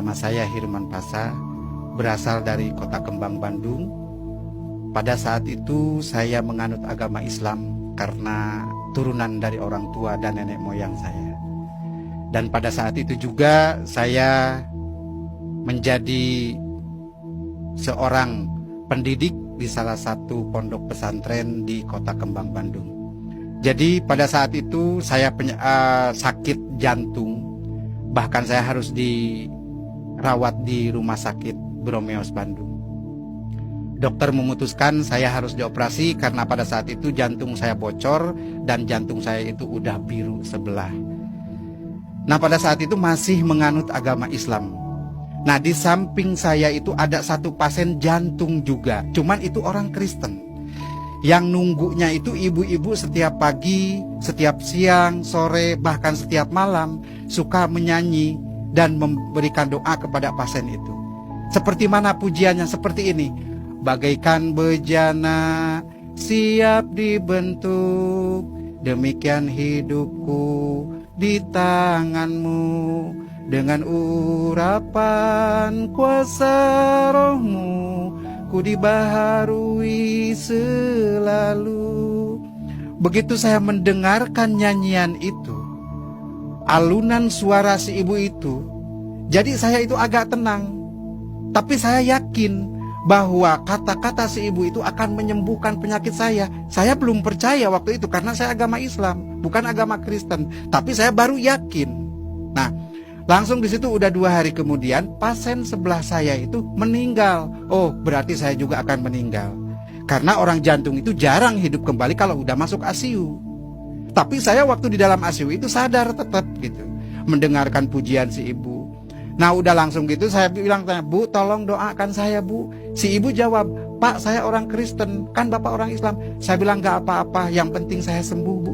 Nama saya Hirman Pasa, berasal dari Kota Kembang, Bandung. Pada saat itu saya menganut agama Islam karena turunan dari orang tua dan nenek moyang saya. Dan pada saat itu juga saya menjadi seorang pendidik di salah satu pondok pesantren di Kota Kembang, Bandung. Jadi pada saat itu saya sakit jantung, bahkan saya harus dirawat di rumah sakit Bromeos, Bandung. Dokter memutuskan saya harus dioperasi karena pada saat itu jantung saya bocor dan jantung saya itu udah biru sebelah. Nah, pada saat itu masih menganut agama Islam. Nah, di samping saya itu ada satu pasien jantung juga, cuman itu orang Kristen. Yang nunggunya itu ibu-ibu setiap pagi, setiap siang, sore, bahkan setiap malam suka menyanyi dan memberikan doa kepada pasien itu. Seperti mana pujiannya? Seperti ini. Bagaikan bejana siap dibentuk, demikian hidupku di tanganmu. Dengan urapan kuasa rohmu, ku dibaharui selalu. Begitu saya mendengarkan nyanyian itu, alunan suara si ibu itu, jadi saya itu agak tenang. Tapi saya yakin bahwa kata-kata si ibu itu akan menyembuhkan penyakit saya. Saya belum percaya waktu itu karena saya agama Islam, bukan agama Kristen. Tapi saya baru yakin. Nah, langsung di situ udah 2 hari kemudian pasien sebelah saya itu meninggal. Oh, berarti saya juga akan meninggal. Karena orang jantung itu jarang hidup kembali kalau udah masuk ICU. Tapi saya waktu di dalam ICU itu sadar tetap gitu, mendengarkan pujian si ibu. Nah, udah langsung gitu saya bilang, "Bu, tolong doakan saya, Bu." Si ibu jawab, "Pak, saya orang Kristen, kan Bapak orang Islam." Saya bilang, "Gak apa-apa, yang penting saya sembuh, Bu."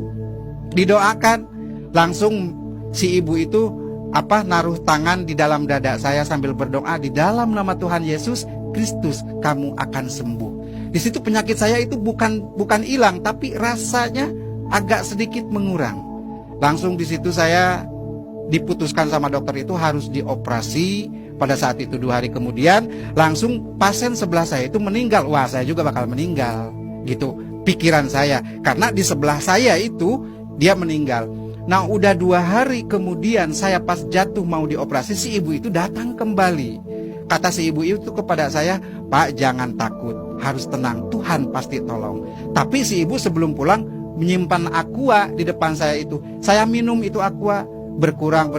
Didoakan. Langsung si ibu itu naruh tangan di dalam dada saya sambil berdoa, "Di dalam nama Tuhan Yesus Kristus kamu akan sembuh." Di situ penyakit saya itu bukan hilang, tapi rasanya agak sedikit mengurang. Langsung di situ saya diputuskan sama dokter itu harus dioperasi. Pada saat itu 2 hari kemudian langsung pasien sebelah saya itu meninggal. Wah, saya juga bakal meninggal gitu pikiran saya, karena di sebelah saya itu dia meninggal. Nah, udah 2 hari kemudian saya pas jatuh mau dioperasi, si ibu itu datang kembali. Kata si ibu itu kepada saya, "Pak, jangan takut, harus tenang, Tuhan pasti tolong." Tapi si ibu sebelum pulang menyimpan aqua di depan saya itu. Saya minum itu aqua, berkurang,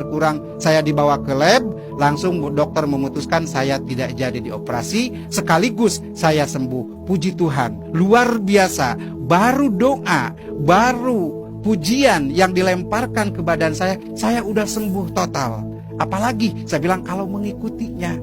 saya dibawa ke lab. Langsung dokter memutuskan saya tidak jadi dioperasi, sekaligus saya sembuh. Puji Tuhan, luar biasa. Baru doa, baru pujian yang dilemparkan ke badan saya udah sembuh total. Apalagi saya bilang kalau mengikutinya.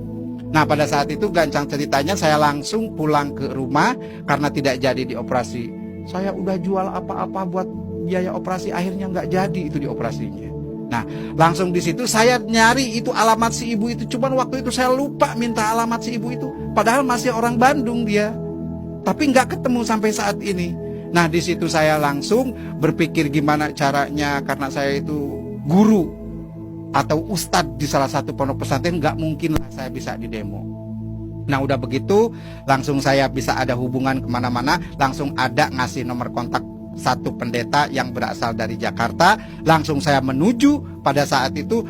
Nah, pada saat itu gancang ceritanya saya langsung pulang ke rumah karena tidak jadi dioperasi. Saya udah jual apa-apa buat biaya operasi, akhirnya nggak jadi itu dioperasinya. Nah, langsung di situ saya nyari itu alamat si ibu itu. Cuman waktu itu saya lupa minta alamat si ibu itu. Padahal masih orang Bandung dia. Tapi nggak ketemu sampai saat ini. Nah, di situ saya langsung berpikir gimana caranya, karena saya itu guru atau ustadz di salah satu pondok pesantren, nggak mungkin lah saya bisa didemo. Nah, udah begitu langsung saya bisa ada hubungan kemana-mana. Langsung ada ngasih nomor kontak satu pendeta yang berasal dari Jakarta. Langsung saya menuju. Pada saat itu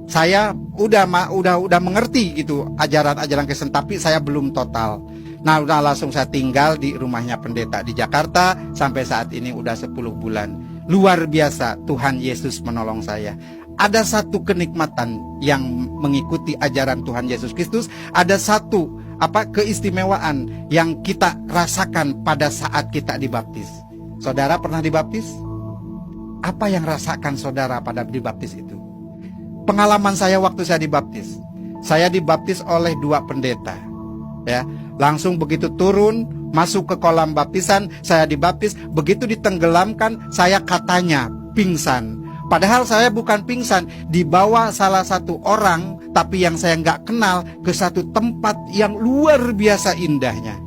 saya udah mengerti gitu ajaran-ajaran Kristen, tapi saya belum total. Nah, udah langsung saya tinggal di rumahnya pendeta di Jakarta sampai saat ini udah 10 bulan. Luar biasa, Tuhan Yesus menolong saya. Ada satu kenikmatan yang mengikuti ajaran Tuhan Yesus Kristus. Ada satu keistimewaan yang kita rasakan pada saat kita dibaptis. Saudara pernah dibaptis? Apa yang rasakan saudara pada dibaptis itu? Pengalaman saya waktu saya dibaptis. Saya dibaptis oleh 2 pendeta. Ya, langsung begitu turun masuk ke kolam baptisan, saya dibaptis. Begitu ditenggelamkan, saya katanya pingsan. Padahal saya bukan pingsan, dibawa salah satu orang, tapi yang saya nggak kenal, ke satu tempat yang luar biasa indahnya.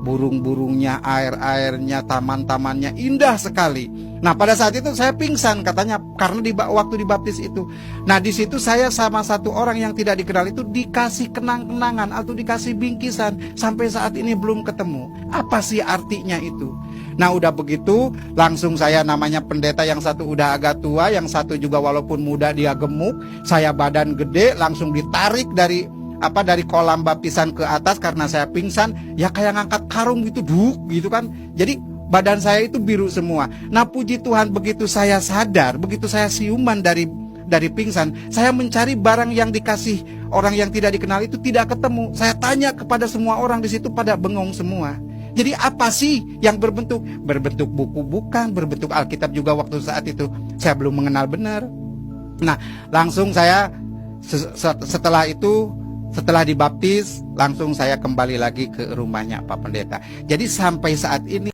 Burung-burungnya, air-airnya, taman-tamannya indah sekali. Nah, pada saat itu saya pingsan katanya karena waktu dibaptis itu. Nah, di situ saya sama satu orang yang tidak dikenal itu dikasih kenang-kenangan atau dikasih bingkisan, sampai saat ini belum ketemu. Apa sih artinya itu? Nah, udah begitu langsung saya, namanya pendeta yang satu udah agak tua, yang satu juga walaupun muda dia gemuk, saya badan gede, langsung ditarik dari kolam baptisan ke atas karena saya pingsan, ya kayak ngangkat karung gitu, gitu kan. Jadi badan saya itu biru semua. Nah, puji Tuhan, begitu saya sadar, begitu saya siuman dari pingsan, saya mencari barang yang dikasih orang yang tidak dikenal itu tidak ketemu. Saya tanya kepada semua orang di situ, pada bengong semua. Jadi apa sih yang berbentuk buku bukan, berbentuk Alkitab juga waktu saat itu saya belum mengenal benar. Nah, langsung saya setelah itu, setelah dibaptis, langsung saya kembali lagi ke rumahnya Pak Pendeta. Jadi sampai saat ini